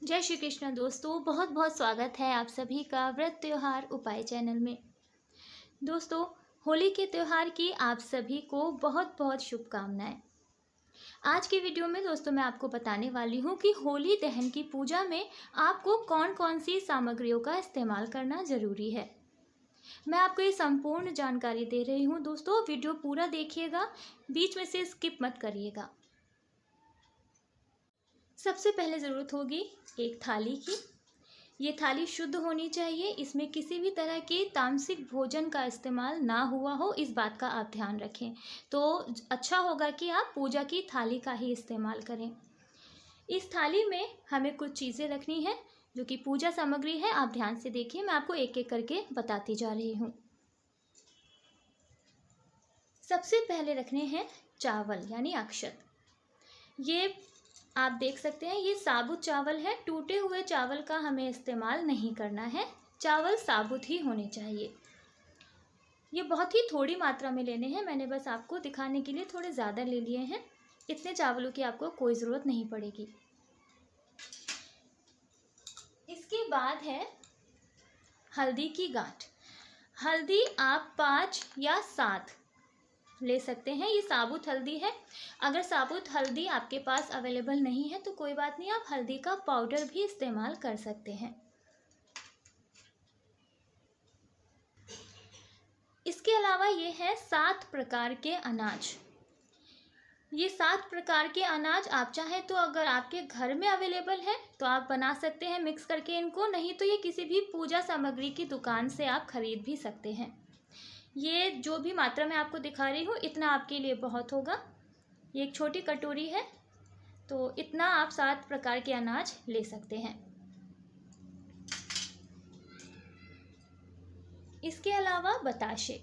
जय श्री कृष्ण दोस्तों, बहुत बहुत स्वागत है आप सभी का व्रत त्योहार उपाय चैनल में। दोस्तों, होली के त्यौहार की आप सभी को बहुत बहुत शुभकामनाएं। आज की वीडियो में दोस्तों मैं आपको बताने वाली हूं कि होली दहन की पूजा में आपको कौन कौन सी सामग्रियों का इस्तेमाल करना ज़रूरी है। मैं आपको ये संपूर्ण जानकारी दे रही हूं दोस्तों, वीडियो पूरा देखिएगा, बीच में से स्किप मत करिएगा। सबसे पहले ज़रूरत होगी एक थाली की। ये थाली शुद्ध होनी चाहिए, इसमें किसी भी तरह के तामसिक भोजन का इस्तेमाल ना हुआ हो, इस बात का आप ध्यान रखें। तो अच्छा होगा कि आप पूजा की थाली का ही इस्तेमाल करें। इस थाली में हमें कुछ चीज़ें रखनी है जो कि पूजा सामग्री है। आप ध्यान से देखिए, मैं आपको एक एक करके बताती जा रही हूँ। सबसे पहले रखने हैं चावल यानी अक्षत। ये आप देख सकते हैं, ये साबुत चावल है। टूटे हुए चावल का हमें इस्तेमाल नहीं करना है, चावल साबुत ही होने चाहिए। ये बहुत ही थोड़ी मात्रा में लेने हैं, मैंने बस आपको दिखाने के लिए थोड़े ज़्यादा ले लिए हैं। इतने चावलों की आपको कोई ज़रूरत नहीं पड़ेगी। इसके बाद है हल्दी की गांठ। हल्दी आप 5 या 7 ले सकते हैं। ये साबुत हल्दी है। अगर साबुत हल्दी आपके पास अवेलेबल नहीं है तो कोई बात नहीं, आप हल्दी का पाउडर भी इस्तेमाल कर सकते हैं। इसके अलावा ये है 7 प्रकार के अनाज। ये 7 प्रकार के अनाज आप चाहें तो अगर आपके घर में अवेलेबल है तो आप बना सकते हैं मिक्स करके इनको, नहीं तो ये किसी भी पूजा सामग्री की दुकान से आप खरीद भी सकते हैं। ये जो भी मात्रा मैं आपको दिखा रही हूँ इतना आपके लिए बहुत होगा। ये एक छोटी कटोरी है, तो इतना आप 7 प्रकार के अनाज ले सकते हैं। इसके अलावा बताशे।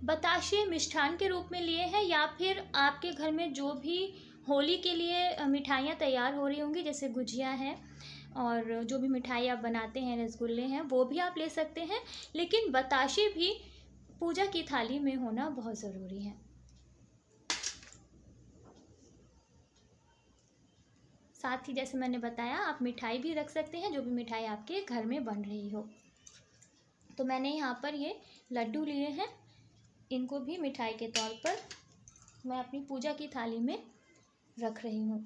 बताशे मिष्ठान के रूप में लिए हैं, या फिर आपके घर में जो भी होली के लिए मिठाइयाँ तैयार हो रही होंगी, जैसे गुजिया है और जो भी मिठाई आप बनाते हैं, रसगुल्ले हैं, वो भी आप ले सकते हैं। लेकिन बताशे भी पूजा की थाली में होना बहुत ज़रूरी है। साथ ही जैसे मैंने बताया, आप मिठाई भी रख सकते हैं, जो भी मिठाई आपके घर में बन रही हो। तो मैंने यहाँ पर ये लड्डू लिए हैं, इनको भी मिठाई के तौर पर मैं अपनी पूजा की थाली में रख रही हूँ।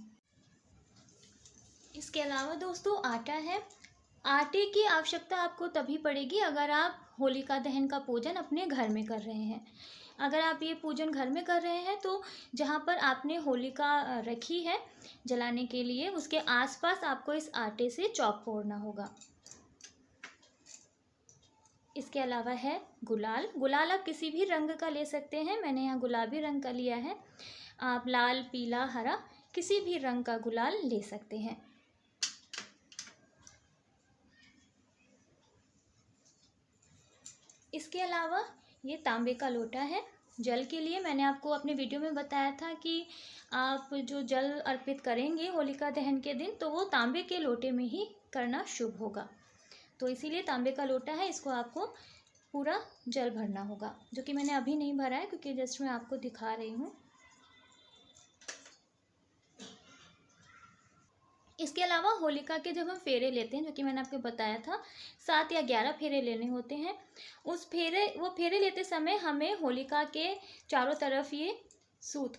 इसके अलावा दोस्तों आटा है। आटे की आवश्यकता आपको तभी पड़ेगी अगर आप होलिका दहन का पूजन अपने घर में कर रहे हैं। अगर आप ये पूजन घर में कर रहे हैं तो जहाँ पर आपने होलिका रखी है जलाने के लिए, उसके आसपास आपको इस आटे से चौक फोड़ना होगा। इसके अलावा है गुलाल। गुलाल आप किसी भी रंग का ले सकते हैं, मैंने यहाँ गुलाबी रंग का लिया है। आप लाल, पीला, हरा किसी भी रंग का गुलाल ले सकते हैं। इसके अलावा ये तांबे का लोटा है जल के लिए। मैंने आपको अपने वीडियो में बताया था कि आप जो जल अर्पित करेंगे होलिका दहन के दिन तो वो तांबे के लोटे में ही करना शुभ होगा। तो इसीलिए तांबे का लोटा है, इसको आपको पूरा जल भरना होगा, जो कि मैंने अभी नहीं भरा है क्योंकि जस्ट मैं आपको दिखा रही हूँ। इसके अलावा होलिका के जब हम फेरे लेते हैं, जो कि मैंने आपको बताया था 7 या 11 फेरे लेने होते हैं, वो फेरे लेते समय हमें होलिका के चारों तरफ ये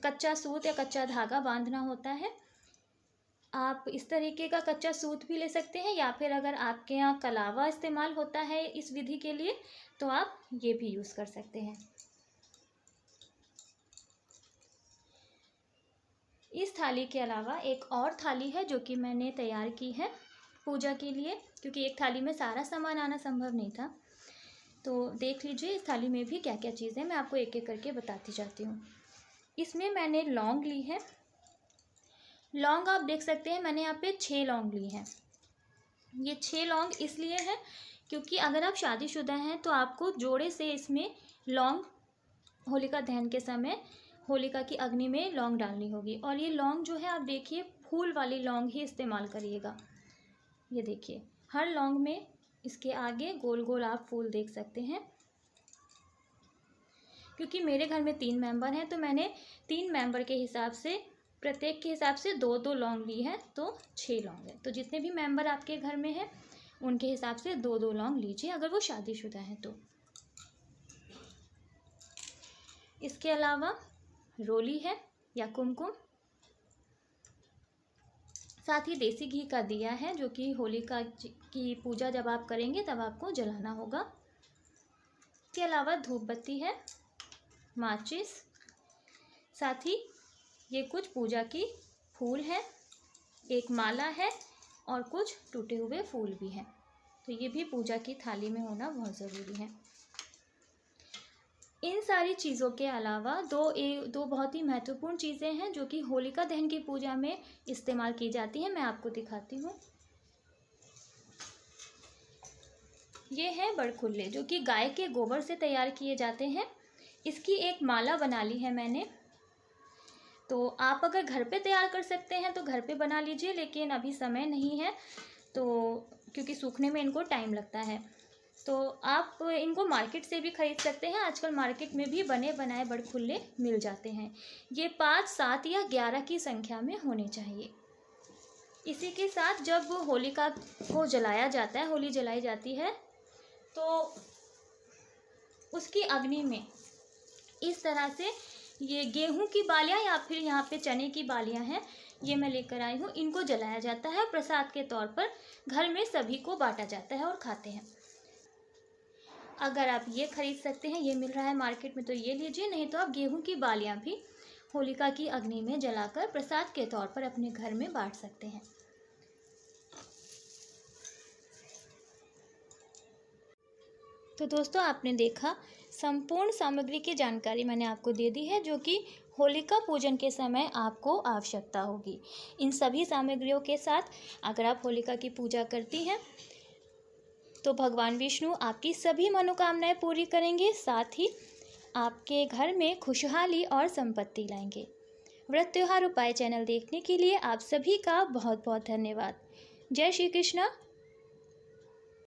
कच्चा सूत या कच्चा धागा बांधना होता है। आप इस तरीके का कच्चा सूत भी ले सकते हैं, या फिर अगर आपके यहाँ कलावा इस्तेमाल होता है इस विधि के लिए तो आप ये भी यूज़ कर सकते हैं। इस थाली के अलावा एक और थाली है जो कि मैंने तैयार की है पूजा के लिए, क्योंकि एक थाली में सारा सामान आना संभव नहीं था। तो देख लीजिए इस थाली में भी क्या क्या चीज़ें, मैं आपको एक एक करके बताती जाती हूँ। इसमें मैंने लौंग ली है। लौंग आप देख सकते हैं, मैंने यहाँ पे 6 लौंग ली हैं। ये 6 लौंग इसलिए है क्योंकि अगर आप शादीशुदा हैं तो आपको जोड़े से इसमें लौंग होलिका दहन के समय होलिका की अग्नि में लौंग डालनी होगी। और ये लौंग जो है आप देखिए फूल वाली लौंग ही इस्तेमाल करिएगा। ये देखिए हर लौंग में इसके आगे गोल गोल आप फूल देख सकते हैं। क्योंकि मेरे घर में 3 मेंबर हैं तो मैंने 3 मेंबर के हिसाब से प्रत्येक के हिसाब से 2-2 लौंग ली है, तो 6 लौंग है। तो जितने भी मेंबर आपके घर में हैं उनके हिसाब से 2-2 लौंग लीजिए, अगर वो शादीशुदा हैं तो। इसके अलावा रोली है या कुमकुम, साथ ही देसी घी का दिया है जो कि होलिका की पूजा जब आप करेंगे तब आपको जलाना होगा। इसके अलावा धूप बत्ती है, माचिस, साथ ही ये कुछ पूजा की फूल है, एक माला है और कुछ टूटे हुए फूल भी हैं। तो ये भी पूजा की थाली में होना बहुत ज़रूरी है। इन सारी चीज़ों के अलावा दो बहुत ही महत्वपूर्ण चीज़ें हैं जो कि होलिका दहन की पूजा में इस्तेमाल की जाती हैं। मैं आपको दिखाती हूँ। ये है बड़खुल्ले जो कि गाय के गोबर से तैयार किए जाते हैं। इसकी एक माला बना ली है मैंने। तो आप अगर घर पे तैयार कर सकते हैं तो घर पे बना लीजिए, लेकिन अभी समय नहीं है तो क्योंकि सूखने में इनको टाइम लगता है, तो आप इनको मार्केट से भी ख़रीद सकते हैं। आजकल मार्केट में भी बने बनाए बड़खुल्ले मिल जाते हैं। ये 5, 7 या 11 की संख्या में होने चाहिए। इसी के साथ जब होलिका को जलाया जाता है, होली जलाई जाती है, तो उसकी अग्नि में इस तरह से ये गेहूं की बालियां या फिर यहाँ पे चने की बालियां हैं, ये मैं लेकर आई हूँ। इनको जलाया जाता है, प्रसाद के तौर पर घर में सभी को बांटा जाता है और खाते हैं। अगर आप ये खरीद सकते हैं, ये मिल रहा है मार्केट में, तो ये लीजिए, नहीं तो आप गेहूं की बालियां भी होलिका की अग्नि में जलाकर प्रसाद के तौर पर अपने घर में बांट सकते हैं। तो दोस्तों, आपने देखा, संपूर्ण सामग्री की जानकारी मैंने आपको दे दी है जो कि होलिका पूजन के समय आपको आवश्यकता होगी। इन सभी सामग्रियों के साथ अगर आप होलिका की पूजा करती हैं तो भगवान विष्णु आपकी सभी मनोकामनाएं पूरी करेंगे, साथ ही आपके घर में खुशहाली और संपत्ति लाएंगे। व्रत त्योहार उपाय चैनल देखने के लिए आप सभी का बहुत बहुत धन्यवाद। जय श्री कृष्णा।